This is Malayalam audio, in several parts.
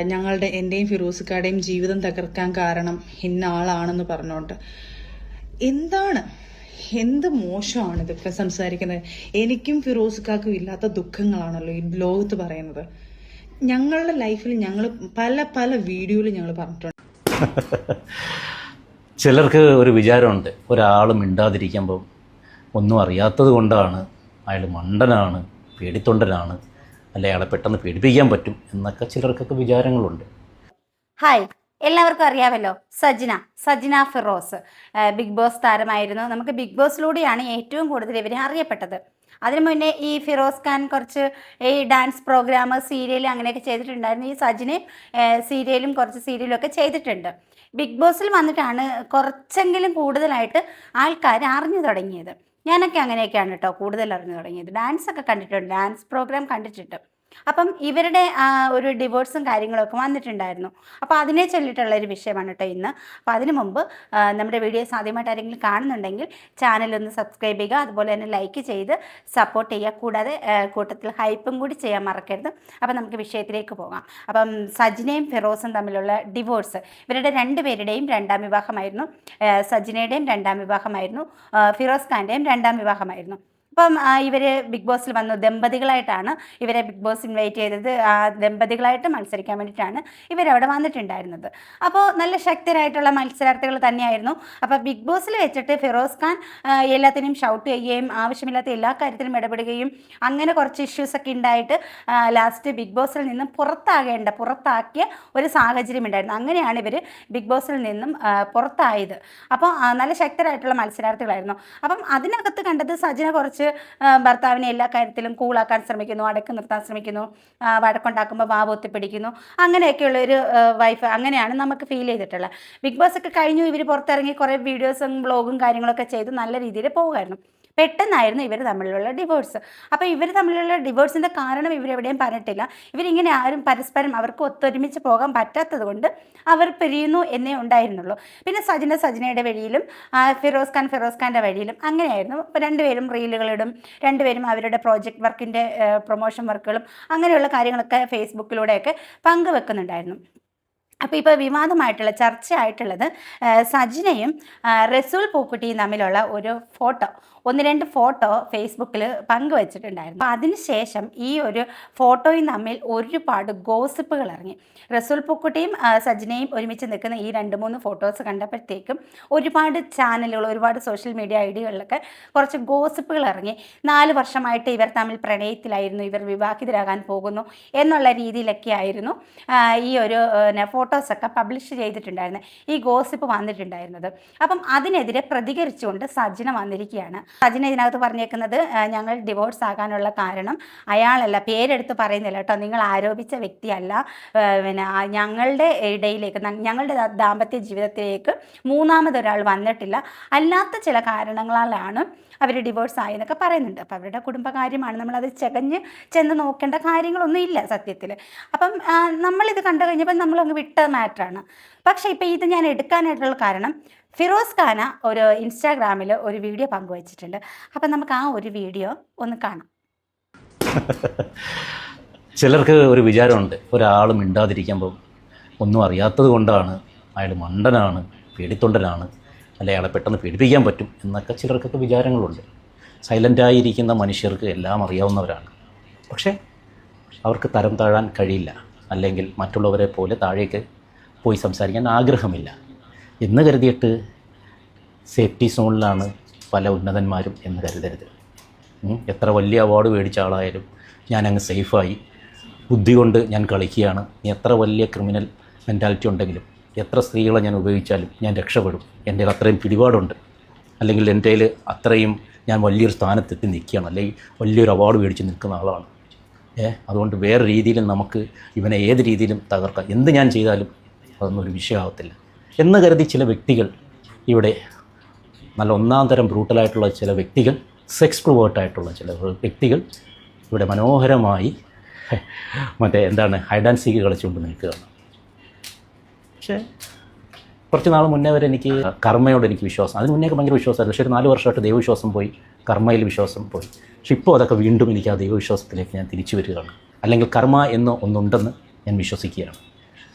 എൻ്റെയും ഫിറോസിക്കാടെയും ജീവിതം തകർക്കാൻ കാരണം ഇന്ന ആളാണെന്ന് പറഞ്ഞുകൊണ്ട് എന്ത് മോശമാണ് ഇതൊക്കെ സംസാരിക്കുന്നത്. എനിക്കും ഫിറോസിക്കാക്കും ഇല്ലാത്ത ദുഃഖങ്ങളാണല്ലോ ഈ ലോകത്ത് പറയുന്നത്. ഞങ്ങളുടെ ലൈഫിൽ ഞങ്ങൾ പല വീഡിയോയിൽ ഞങ്ങൾ പറഞ്ഞിട്ടുണ്ട്. ചിലർക്ക് ഒരു വിചാരമുണ്ട്, ഒരാൾ മിണ്ടാതിരിക്കുമ്പോൾ ഒന്നും അറിയാത്തത് കൊണ്ടാണ്, അയാൾ മണ്ടനാണ്, പേടിത്തൊണ്ടനാണ്, അല്ലെ അയാളെ പെട്ടെന്ന് പേടിപ്പിക്കാൻ പറ്റും എന്നൊക്കെ ചിലർക്കൊക്കെ വിചാരങ്ങളുണ്ട്. ഹായ്, എല്ലാവർക്കും അറിയാമല്ലോ സജ്ന ഫിറോസ് ബിഗ് ബോസ് താരമായിരുന്നു. നമുക്ക് ബിഗ് ബോസിലൂടെയാണ് ഏറ്റവും കൂടുതൽ ഇവരെ അറിയപ്പെട്ടത്. അതിനു മുന്നേ ഈ ഫിറോസ് ഖാൻ കുറച്ച് ഈ ഡാൻസ് പ്രോഗ്രാം, സീരിയൽ അങ്ങനെയൊക്കെ ചെയ്തിട്ടുണ്ടായിരുന്നു. ഈ സജിനെ സീരിയലും കുറച്ച് സീരിയലും ഒക്കെ ചെയ്തിട്ടുണ്ട്. ബിഗ് ബോസിൽ വന്നിട്ടാണ് കുറച്ചെങ്കിലും കൂടുതലായിട്ട് ആൾക്കാർ അറിഞ്ഞു തുടങ്ങിയത്. ഞാനൊക്കെ അങ്ങനെയൊക്കെയാണ് കേട്ടോ കൂടുതൽ അറിഞ്ഞു തുടങ്ങിയത്. ഡാൻസൊക്കെ കണ്ടിട്ടുണ്ട്, ഡാൻസ് പ്രോഗ്രാം കണ്ടിട്ടുണ്ട്. അപ്പം ഇവരുടെ ഒരു ഡിവോഴ്സും കാര്യങ്ങളൊക്കെ വന്നിട്ടുണ്ടായിരുന്നു. അപ്പോൾ അതിനെ ചൊല്ലിയിട്ടുള്ള ഒരു വിഷയമാണ് കേട്ടോ ഇന്ന്. അപ്പോൾ അതിനു മുമ്പ് നമ്മുടെ വീഡിയോസ് ആദ്യമായിട്ട് ആരെങ്കിലും കാണുന്നുണ്ടെങ്കിൽ ചാനലൊന്ന് സബ്സ്ക്രൈബ് ചെയ്യുക, അതുപോലെ തന്നെ ലൈക്ക് ചെയ്ത് സപ്പോർട്ട് ചെയ്യുക. കൂടാതെ കൂട്ടത്തിൽ ഹൈപ്പും കൂടി ചെയ്യാൻ മറക്കരുത്. അപ്പോൾ നമുക്ക് വിഷയത്തിലേക്ക് പോകാം. അപ്പം സജിനയും ഫിറോസും തമ്മിലുള്ള ഡിവോഴ്സ്, ഇവരുടെ രണ്ടുപേരുടെയും രണ്ടാം വിവാഹമായിരുന്നു. സജിനയുടെയും രണ്ടാം വിവാഹമായിരുന്നു, ഫിറോസ് ഖാൻ്റെയും രണ്ടാം വിവാഹമായിരുന്നു. അപ്പം ഇവർ ബിഗ് ബോസിൽ വന്നു. ദമ്പതികളായിട്ടാണ് ഇവരെ ബിഗ് ബോസ് ഇൻവൈറ്റ് ചെയ്തത്. ദമ്പതികളായിട്ട് മത്സരിക്കാൻ വേണ്ടിയിട്ടാണ് ഇവരവിടെ വന്നിട്ടുണ്ടായിരുന്നത്. അപ്പോൾ നല്ല ശക്തരായിട്ടുള്ള മത്സരാർത്ഥികൾ തന്നെയായിരുന്നു. അപ്പോൾ ബിഗ് ബോസിൽ വെച്ചിട്ട് ഫിറോസ് ഖാൻ എല്ലാത്തിനും ഷൗട്ട് ചെയ്യുകയും ആവശ്യമില്ലാത്ത എല്ലാ കാര്യത്തിലും ഇടപെടുകയും അങ്ങനെ കുറച്ച് ഇഷ്യൂസൊക്കെ ഉണ്ടായിട്ട് ലാസ്റ്റ് ബിഗ് ബോസിൽ നിന്നും പുറത്താക്കിയ ഒരു സാഹചര്യം ഉണ്ടായിരുന്നു. അങ്ങനെയാണ് ഇവർ ബിഗ് ബോസിൽ നിന്നും പുറത്തായത്. അപ്പോൾ നല്ല ശക്തരായിട്ടുള്ള മത്സരാർത്ഥികളായിരുന്നു. അപ്പം അതിനകത്ത് കണ്ടത് സജിന കുറച്ച് ഭർത്താവിനെ എല്ലാ കാര്യത്തിലും കൂളാക്കാൻ ശ്രമിക്കുന്നു, അടക്കി നിർത്താൻ ശ്രമിക്കുന്നു, വഴക്കുണ്ടാക്കുമ്പോൾ വാവൊത്തി പിടിക്കുന്നു, അങ്ങനെയൊക്കെയുള്ള ഒരു വൈഫ്. അങ്ങനെയാണ് നമുക്ക് ഫീൽ ചെയ്തിട്ടുള്ളത്. ബിഗ് ബോസ് ഒക്കെ കഴിഞ്ഞു, ഇവർ പുറത്തിറങ്ങി കുറേ വീഡിയോസും വ്ളോഗും കാര്യങ്ങളൊക്കെ ചെയ്ത് നല്ല രീതിയിൽ പോകുമായിരുന്നു. പെട്ടെന്നായിരുന്നു ഇവർ തമ്മിലുള്ള ഡിവോഴ്സ്. അപ്പോൾ ഇവർ തമ്മിലുള്ള ഡിവോഴ്സിൻ്റെ കാരണം ഇവരെവിടെയും പറഞ്ഞിട്ടില്ല. ഇവരിങ്ങനെ ആരും പരസ്പരം അവർക്ക് ഒത്തൊരുമിച്ച് പോകാൻ പറ്റാത്തത് കൊണ്ട് അവർ പിരിയുന്നു എന്നേ ഉണ്ടായിരുന്നുള്ളൂ. പിന്നെ സജിനയുടെ വഴിയിലും ഫിറോസ് ഖാൻ്റെ വഴിയിലും അങ്ങനെയായിരുന്നു. അപ്പോൾ രണ്ടുപേരും റീലുകളിടും, രണ്ടുപേരും അവരുടെ പ്രോജക്റ്റ് വർക്കിൻ്റെ പ്രൊമോഷൻ വർക്കുകളും അങ്ങനെയുള്ള കാര്യങ്ങളൊക്കെ ഫേസ്ബുക്കിലൂടെയൊക്കെ പങ്കുവെക്കുന്നുണ്ടായിരുന്നു. അപ്പോൾ ഇപ്പോൾ വിവാദമായിട്ടുള്ള ചർച്ചയായിട്ടുള്ളത് സജിനയും റസൂൽ പൂക്കുട്ടിയും തമ്മിലുള്ള ഒരു ഫോട്ടോ, 1-2 ഫോട്ടോ ഫേസ്ബുക്കിൽ പങ്കുവച്ചിട്ടുണ്ടായിരുന്നു. അപ്പോൾ അതിനുശേഷം ഈ ഒരു ഫോട്ടോയും തമ്മിൽ ഒരുപാട് ഗോസിപ്പുകൾ ഇറങ്ങി. റസൂൽ പൂക്കുട്ടിയും സജിനയും ഒരുമിച്ച് നിൽക്കുന്ന ഈ 2-3 ഫോട്ടോസ് കണ്ടപ്പോഴത്തേക്കും ഒരുപാട് ചാനലുകൾ, ഒരുപാട് സോഷ്യൽ മീഡിയ ഐഡികളിലൊക്കെ കുറച്ച് ഗോസിപ്പുകൾ ഇറങ്ങി. 4 വർഷമായിട്ട് ഇവർ തമ്മിൽ പ്രണയത്തിലായിരുന്നു, ഇവർ വിവാഹിതരാകാൻ പോകുന്നു എന്നുള്ള രീതിയിലൊക്കെ ആയിരുന്നു ഈ ഒരു ഫോട്ടോസൊക്കെ പബ്ലിഷ് ചെയ്തിട്ടുണ്ടായിരുന്നത്, ഈ ഗോസിപ്പ് വന്നിട്ടുണ്ടായിരുന്നത്. അപ്പം അതിനെതിരെ പ്രതികരിച്ചുകൊണ്ട് സജിന വന്നിരിക്കുകയാണ്. സജിന ഇതിനകത്ത് പറഞ്ഞേക്കുന്നത്, ഞങ്ങൾ ഡിവോഴ്സ് ആകാനുള്ള കാരണം അയാളല്ല, പേരെടുത്ത് പറയുന്നില്ല കേട്ടോ, നിങ്ങൾ ആരോപിച്ച വ്യക്തിയല്ല, പിന്നെ ഞങ്ങളുടെ ഇടയിലേക്ക്, ഞങ്ങളുടെ ദാമ്പത്യ ജീവിതത്തിലേക്ക് മൂന്നാമതൊരാൾ വന്നിട്ടില്ല, അല്ലാത്ത ചില കാരണങ്ങളാലാണ് അവർ ഡിവോഴ്സ് ആയെന്നൊക്കെ പറയുന്നുണ്ട്. അപ്പോൾ അവരുടെ കുടുംബകാര്യമാണ്, നമ്മളത് ചെന്ന് നോക്കേണ്ട കാര്യങ്ങളൊന്നും ഇല്ല സത്യത്തിൽ. അപ്പം നമ്മളിത് കണ്ടു കഴിഞ്ഞപ്പോൾ നമ്മളങ്ങ് വിട്ട മാറ്ററാണ്. പക്ഷേ ഇപ്പോൾ ഇത് ഞാൻ എടുക്കാനായിട്ടുള്ള കാരണം, ഫിറോസ് ഖാന ഒരു ഇൻസ്റ്റാഗ്രാമിൽ ഒരു വീഡിയോ പങ്കുവച്ചിട്ടുണ്ട്. അപ്പം നമുക്ക് ആ ഒരു വീഡിയോ ഒന്ന് കാണാം. ചിലർക്ക് ഒരു വിചാരമുണ്ട്, ഒരാൾ മിണ്ടാതിരിക്കുമ്പോൾ ഒന്നും അറിയാത്തത് കൊണ്ടാണ്, അയാൾ മണ്ടനാണ്, പേടിത്തൊണ്ടനാണ്, അല്ലെ അയാളെ പെട്ടെന്ന് പേടിപ്പിക്കാൻ പറ്റും എന്നൊക്കെ ചിലർക്കൊക്കെ വിചാരങ്ങളുണ്ട്. സൈലൻ്റായിരിക്കുന്ന മനുഷ്യർക്ക് എല്ലാം അറിയാവുന്നവരാണ്. പക്ഷേ അവർക്ക് തരം താഴാൻ കഴിയില്ല, അല്ലെങ്കിൽ മറ്റുള്ളവരെ പോലെ താഴേക്ക് പോയി സംസാരിക്കാൻ ആഗ്രഹമില്ല എന്ന് കരുതിയിട്ട് സേഫ്റ്റി സോണിലാണ് പല ഉന്നതന്മാരും എന്ന് കരുതരുത്. എത്ര വലിയ അവാർഡ് മേടിച്ച ആളായാലും ഞാനങ്ങ് സേഫായി, ബുദ്ധി കൊണ്ട് ഞാൻ കളിക്കുകയാണ്, എത്ര വലിയ ക്രിമിനൽ മെൻറ്റാലിറ്റി ഉണ്ടെങ്കിലും, എത്ര സ്ത്രീകളെ ഞാൻ ഉപയോഗിച്ചാലും ഞാൻ രക്ഷപ്പെടും, എൻ്റെ അത്രയും പിടിപാടുണ്ട്, അല്ലെങ്കിൽ എൻ്റെ അത്രയും ഞാൻ വലിയൊരു സ്ഥാനത്തെത്തി നിൽക്കുകയാണ്, അല്ലെങ്കിൽ വലിയൊരു അവാർഡ് മേടിച്ച് നിൽക്കുന്ന ആളാണ്. അതുകൊണ്ട് വേറെ രീതിയിലും നമുക്ക് ഇവനെ ഏത് രീതിയിലും തകർക്കാം, എന്ത് ഞാൻ ചെയ്താലും അതൊന്നും ഒരു വിഷയമാകത്തില്ല എന്ന് കരുതി ചില വ്യക്തികൾ ഇവിടെ, നല്ല ഒന്നാം തരം ബ്രൂട്ടലായിട്ടുള്ള ചില വ്യക്തികൾ, സെക്സ് പ്രൊവേർട്ടായിട്ടുള്ള ചില വ്യക്തികൾ ഇവിടെ മനോഹരമായി ഹൈഡ് ആൻഡ് സീക്ക് കളിച്ചുകൊണ്ട് നിൽക്കുകയാണ്. പക്ഷേ കുറച്ച് നാൾ മുന്നേ വരെ എനിക്ക് കർമ്മയോട് എനിക്ക് വിശ്വാസം, അതിന് മുന്നേ ഭയങ്കര വിശ്വാസമായിരുന്നു. പക്ഷേ ഒരു 4 വർഷമായിട്ട് ദൈവവിശ്വാസം പോയി, കർമ്മയിൽ വിശ്വാസം പോയി. പക്ഷെ ഇപ്പോൾ അതൊക്കെ വീണ്ടും എനിക്ക് ആ ദൈവവിശ്വാസത്തിലേക്ക് ഞാൻ തിരിച്ചു വരികയാണ്. അല്ലെങ്കിൽ കർമ്മ എന്ന് ഒന്നുണ്ടെന്ന് ഞാൻ വിശ്വസിക്കുകയാണ്.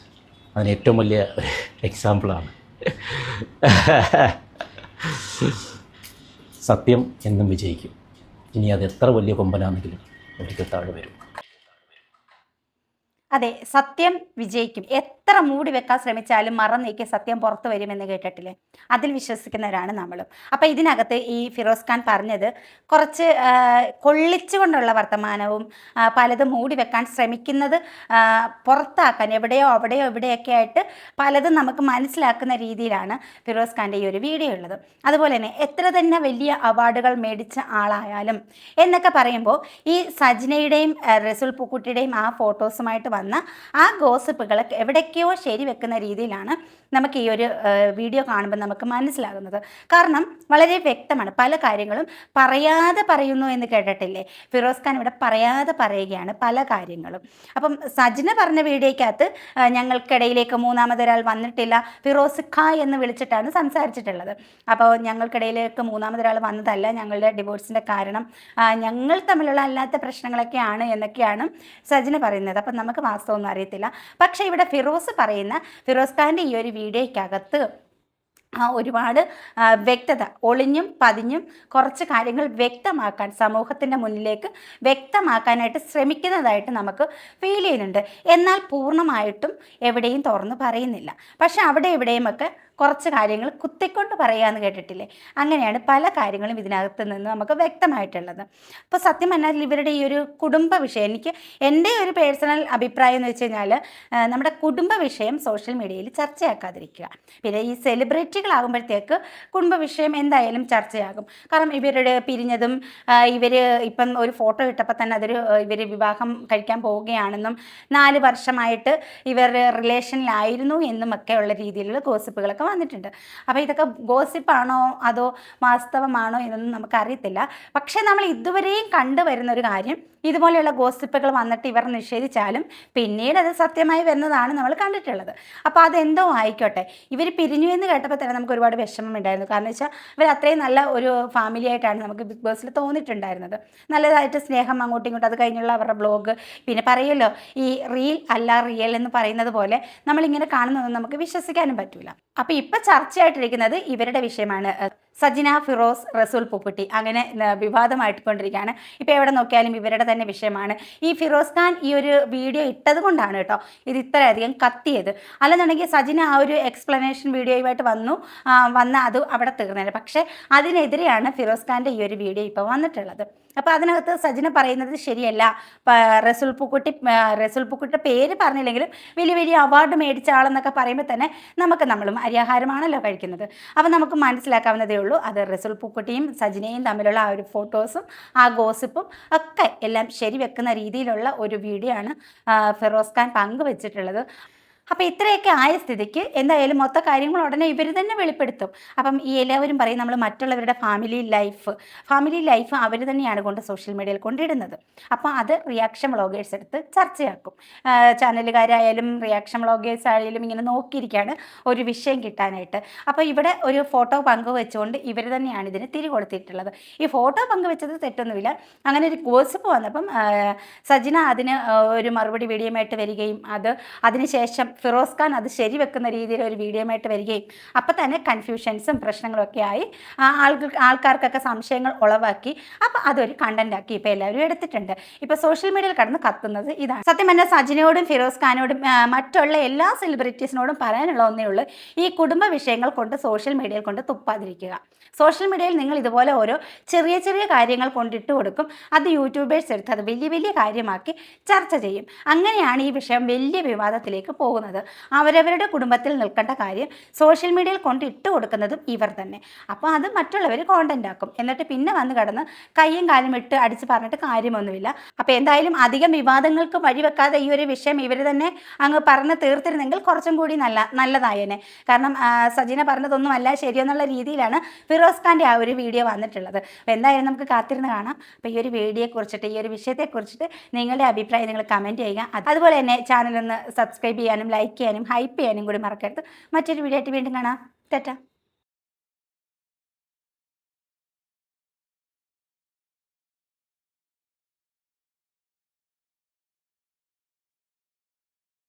അതിന് ഏറ്റവും വലിയ എക്സാമ്പിളാണ്. സത്യം എന്നും വിജയിക്കും. ഇനി അത് എത്ര വലിയ കൊമ്പനാണെങ്കിലും ഒരിക്കൽ താഴെ വരും. അതെ, സത്യം വിജയിക്കും. എത്ര മൂടി വെക്കാൻ ശ്രമിച്ചാലും മറന്നേക്ക് സത്യം പുറത്തു വരുമെന്ന് കേട്ടിട്ടില്ലേ? അതിൽ വിശ്വസിക്കുന്നവരാണ് നമ്മളും. അപ്പം ഇതിനകത്ത് ഈ ഫിറോസ് ഖാൻ പറഞ്ഞത് കുറച്ച് കൊള്ളിച്ചുകൊണ്ടുള്ള വർത്തമാനവും പലതും മൂടി വെക്കാൻ ശ്രമിക്കുന്നത് പുറത്താക്കാൻ എവിടെയോ ഇവിടെയൊക്കെ ആയിട്ട് പലതും നമുക്ക് മനസ്സിലാക്കുന്ന രീതിയിലാണ് ഫിറോസ് ഖാൻ്റെ ഈ ഒരു വീഡിയോ ഉള്ളത്. അതുപോലെ തന്നെ എത്ര തന്നെ വലിയ അവാർഡുകൾ മേടിച്ച ആളായാലും എന്നൊക്കെ പറയുമ്പോൾ ഈ സജ്നയുടെയും റസൂൽ പൂക്കുട്ടിയുടെയും ആ ഫോട്ടോസുമായിട്ട് വന്ന ആ ഗോസിപ്പുകൾ എവിടേക്കോ ശരി വെക്കുന്ന രീതിയിലാണ് നമുക്ക് ഈ ഒരു വീഡിയോ കാണുമ്പോൾ നമുക്ക് മനസ്സിലാകുന്നത്. കാരണം വളരെ വ്യക്തമാണ്, പല കാര്യങ്ങളും പറയാതെ പറയുന്നു എന്ന് കേട്ടിട്ടില്ലേ? ഫിറോസ് ഖാൻ ഇവിടെ പറയാതെ പറയുകയാണ് പല കാര്യങ്ങളും. അപ്പം സജ്ന പറഞ്ഞ വീഡിയോയ്ക്കകത്ത് ഞങ്ങൾക്കിടയിലേക്ക് മൂന്നാമതൊരാൾ വന്നിട്ടില്ല, ഫിറോസ് ഖാ എന്ന് വിളിച്ചിട്ടാണ് സംസാരിച്ചിട്ടുള്ളത്. അപ്പോൾ ഞങ്ങൾക്കിടയിലേക്ക് മൂന്നാമതൊരാൾ വന്നതല്ല, ഞങ്ങളുടെ ഡിവോഴ്സിൻ്റെ കാരണം ഞങ്ങൾ തമ്മിലുള്ള അല്ലാത്ത പ്രശ്നങ്ങളൊക്കെയാണ് എന്നൊക്കെയാണ് സജ്ന പറയുന്നത്. അപ്പം നമുക്ക് വാസ്തവമൊന്നും അറിയത്തില്ല. പക്ഷേ ഇവിടെ ഫിറോസ് ഖാൻ്റെ ഈ ഒരു വീഡിയോയ്ക്കകത്ത് ഒരുപാട് വ്യക്തത, ഒളിഞ്ഞും പതിഞ്ഞും കുറച്ച് കാര്യങ്ങൾ വ്യക്തമാക്കാൻ, സമൂഹത്തിൻ്റെ മുന്നിലേക്ക് വ്യക്തമാക്കാനായിട്ട് ശ്രമിക്കുന്നതായിട്ട് നമുക്ക് ഫീൽ ചെയ്യുന്നുണ്ട്. എന്നാൽ പൂർണ്ണമായിട്ടും എവിടെയും തുറന്ന് പറയുന്നില്ല. പക്ഷെ അവിടെ എവിടെയുമൊക്കെ കുറച്ച് കാര്യങ്ങൾ കുത്തിക്കൊണ്ട് പറയാമെന്ന് കേട്ടിട്ടില്ലേ? അങ്ങനെയാണ് പല കാര്യങ്ങളും ഇതിനകത്ത് നിന്ന് നമുക്ക് വ്യക്തമായിട്ടുള്ളത്. അപ്പോൾ സത്യം പറഞ്ഞാൽ ഇവരുടെ ഈ ഒരു കുടുംബ വിഷയം, എൻ്റെ ഒരു പേഴ്സണൽ അഭിപ്രായം എന്ന് വെച്ച് കഴിഞ്ഞാൽ നമ്മുടെ കുടുംബ വിഷയം സോഷ്യൽ മീഡിയയിൽ ചർച്ചയാക്കാതിരിക്കുക. പിന്നെ ഈ സെലിബ്രിറ്റികളാകുമ്പോഴത്തേക്ക് കുടുംബ വിഷയം എന്തായാലും ചർച്ചയാകും. കാരണം ഇവരുടെ പിരിഞ്ഞതും ഇവർ ഇപ്പം ഒരു ഫോട്ടോ ഇട്ടപ്പോൾ തന്നെ ഇവർ വിവാഹം കഴിക്കാൻ പോവുകയാണെന്നും 4 വർഷമായിട്ട് ഇവർ റിലേഷനിലായിരുന്നു എന്നുമൊക്കെ ഉള്ള രീതിയിലുള്ള ഗോസിപ്പുകളൊക്കെ വന്നിട്ടുണ്ട്. അപ്പോൾ ഇതൊക്കെ ഗോസിപ്പാണോ അതോ വാസ്തവമാണോ എന്നൊന്നും നമുക്കറിയത്തില്ല. പക്ഷേ നമ്മൾ ഇതുവരെയും കണ്ടുവരുന്ന ഒരു കാര്യം, ഇതുപോലെയുള്ള ഗോസിപ്പുകൾ വന്നിട്ട് ഇവർ നിഷേധിച്ചാലും പിന്നീട് അത് സത്യമായി വരുന്നതാണ് നമ്മൾ കണ്ടിട്ടുള്ളത്. അപ്പോൾ അതെന്തോ ആയിക്കോട്ടെ, ഇവർ പിരിഞ്ഞു എന്ന് കേട്ടപ്പോൾ തന്നെ നമുക്ക് ഒരുപാട് വിഷമം ഉണ്ടായിരുന്നു. കാരണം വെച്ചാൽ ഇവർ അത്രയും നല്ല ഒരു ഫാമിലി ആയിട്ടാണ് നമുക്ക് ബിഗ് ബോസിൽ തോന്നിയിട്ടുണ്ടായിരുന്നത്. നല്ലതായിട്ട് സ്നേഹം അങ്ങോട്ടും ഇങ്ങോട്ടും, അത് കഴിഞ്ഞുള്ള അവരുടെ ബ്ലോഗ്, പിന്നെ പറയുമല്ലോ ഈ റീൽ അല്ല റിയൽ എന്ന് പറയുന്നത് പോലെ നമ്മളിങ്ങനെ കാണുന്നതൊന്നും നമുക്ക് വിശ്വസിക്കാനും പറ്റില്ല. അപ്പോൾ ഇപ്പം ചർച്ചയായിട്ടിരിക്കുന്നത് ഇവരുടെ വിഷയമാണ്. സജ്ന, ഫിറോസ്, റസൂൽ പൂക്കുട്ടി അങ്ങനെ വിവാദമായിക്കൊണ്ടിരിക്കുകയാണ്. ഇപ്പോൾ എവിടെ നോക്കിയാലും ഇവരുടെ തന്നെ വിഷയമാണ്. ഈ ഫിറോസ് ഖാൻ ഈ ഒരു വീഡിയോ ഇട്ടത് കൊണ്ടാണ് കേട്ടോ ഇത് ഇത്രയധികം കത്തിയത്. അല്ലെന്നുണ്ടെങ്കിൽ സജ്ന ആ ഒരു എക്സ്പ്ലനേഷൻ വീഡിയോയുമായിട്ട് വന്ന അത് അവിടെ തീർന്നത്. പക്ഷേ അതിനെതിരെയാണ് ഫിറോസ് ഖാൻ്റെ ഈ ഒരു വീഡിയോ ഇപ്പോൾ വന്നിട്ടുള്ളത്. അപ്പോൾ അതിനകത്ത് സജ്ന പറയുന്നത് ശരിയല്ല. റസൂൽ പൂക്കുട്ടിയുടെ പേര് പറഞ്ഞില്ലെങ്കിലും വലിയ അവാർഡ് മേടിച്ച ആളെന്നൊക്കെ പറയുമ്പോൾ തന്നെ നമ്മളും അരിയാഹാരമാണല്ലോ കഴിക്കുന്നത്. അപ്പോൾ നമുക്ക് മനസ്സിലാക്കാവുന്നതേ ഉള്ളൂ അത് റസൂൽ പൂക്കുട്ടിയും സജ്നയും തമ്മിലുള്ള ആ ഒരു ഫോട്ടോസും ആ ഗോസിപ്പും ഒക്കെ എല്ലാം ശരിവെക്കുന്ന രീതിയിലുള്ള ഒരു വീഡിയോ ആണ് ഫിറോസ് ഖാൻ പങ്കുവച്ചിട്ടുള്ളത്. അപ്പോൾ ഇത്രയൊക്കെ ആയ സ്ഥിതിക്ക് എന്തായാലും മൊത്ത കാര്യങ്ങൾ ഉടനെ ഇവർ തന്നെ വെളിപ്പെടുത്തും. അപ്പം ഈ എല്ലാവരും പറയും നമ്മൾ മറ്റുള്ളവരുടെ ഫാമിലി ലൈഫ് അവർ തന്നെയാണ് കൊണ്ട് സോഷ്യൽ മീഡിയയിൽ കൊണ്ടിടുന്നത്. അപ്പോൾ അത് റിയാക്ഷൻ വ്ളോഗേഴ്സ് എടുത്ത് ചർച്ചയാക്കും. ചാനലുകാരായാലും റിയാക്ഷൻ വ്ളോഗേഴ്സ് ആയാലും ഇങ്ങനെ നോക്കിയിരിക്കുകയാണ് ഒരു വിഷയം കിട്ടാനായിട്ട്. അപ്പോൾ ഇവിടെ ഒരു ഫോട്ടോ പങ്കുവെച്ചുകൊണ്ട് ഇവർ തന്നെയാണ് ഇതിന് തിരികൊടുത്തിട്ടുള്ളത്. ഈ ഫോട്ടോ പങ്കുവെച്ചത് തെറ്റൊന്നുമില്ല. അങ്ങനെ ഒരു ഗോസിപ്പ് വന്നപ്പം സജ്ന അതിന് ഒരു മറുപടി വീഡിയോയുമായിട്ട് വരികയും അതിനുശേഷം ഫിറോസ് ഖാൻ അത് ശരിവെക്കുന്ന രീതിയിൽ ഒരു വീഡിയോയുമായിട്ട് വരികയും അപ്പം തന്നെ കൺഫ്യൂഷൻസും പ്രശ്നങ്ങളൊക്കെ ആയി ആൾക്കാർക്കൊക്കെ സംശയങ്ങൾ ഉളവാക്കി. അപ്പം അതൊരു കണ്ടന്റാക്കി ഇപ്പോൾ എല്ലാവരും എടുത്തിട്ടുണ്ട്. ഇപ്പോൾ സോഷ്യൽ മീഡിയയിൽ കടന്ന് കത്തുന്നത് ഇതാണ്. സത്യം പറഞ്ഞാൽ സജ്നയോടും ഫിറോസ് ഖാനോടും മറ്റുള്ള എല്ലാ സെലിബ്രിറ്റീസിനോടും പറയാനുള്ള ഒന്നേ ഉള്ളൂ, ഈ കുടുംബ വിഷയങ്ങൾ കൊണ്ട് സോഷ്യൽ മീഡിയയിൽ കൊണ്ട് തുപ്പാതിരിക്കുക. സോഷ്യൽ മീഡിയയിൽ നിങ്ങൾ ഇതുപോലെ ഓരോ ചെറിയ കാര്യങ്ങൾ കൊണ്ടിട്ട് കൊടുക്കും. അത് യൂട്യൂബേഴ്സ് എടുത്ത് അത് വലിയ കാര്യമാക്കി ചർച്ച ചെയ്യും. അങ്ങനെയാണ് ഈ വിഷയം വലിയ വിവാദത്തിലേക്ക് പോകുന്നത്. അവരവരുടെ കുടുംബത്തിൽ നിൽക്കേണ്ട കാര്യം സോഷ്യൽ മീഡിയയിൽ കൊണ്ടിട്ട് കൊടുക്കുന്നതും ഇവർ തന്നെ. അപ്പോൾ അത് മറ്റുള്ളവർ കോണ്ടന്റ് ആക്കും. എന്നിട്ട് പിന്നെ വന്ന് കടന്ന് കയ്യും കാലും ഇട്ട് അടിച്ച് പറഞ്ഞിട്ട് കാര്യമൊന്നുമില്ല. അപ്പോൾ എന്തായാലും അധികം വിവാദങ്ങൾക്ക് വഴിവെക്കാതെ ഈ ഒരു വിഷയം ഇവർ തന്നെ അങ്ങ് പറഞ്ഞ് തീർത്തിരുന്നെങ്കിൽ കുറച്ചും കൂടി നല്ലതായേനെ. കാരണം സജ്ന പറഞ്ഞതൊന്നും അല്ല ശരിയെന്നുള്ള രീതിയിലാണ് ഫിറോസ് ഖാൻ്റെ ആ ഒരു വീഡിയോ വന്നിട്ടുള്ളത്. അപ്പോൾ എന്തായാലും നമുക്ക് കാത്തിരുന്ന് കാണാം. അപ്പോൾ ഈ ഒരു വീഡിയോയെക്കുറിച്ചിട്ട്, ഈ ഒരു വിഷയത്തെക്കുറിച്ചിട്ട് നിങ്ങളുടെ അഭിപ്രായം നിങ്ങൾ കമൻറ്റ് ചെയ്യുക. അതുപോലെ തന്നെ ചാനലൊന്ന് സബ്സ്ക്രൈബ് ചെയ്യാനും ലൈക്ക് ചെയ്യാനും ഹൈപ്പ് ചെയ്യാനും കൂടി മറക്കരുത്. മറ്റൊരു വീഡിയോ ആയിട്ട് വീണ്ടും കാണാം. ടാറ്റാ.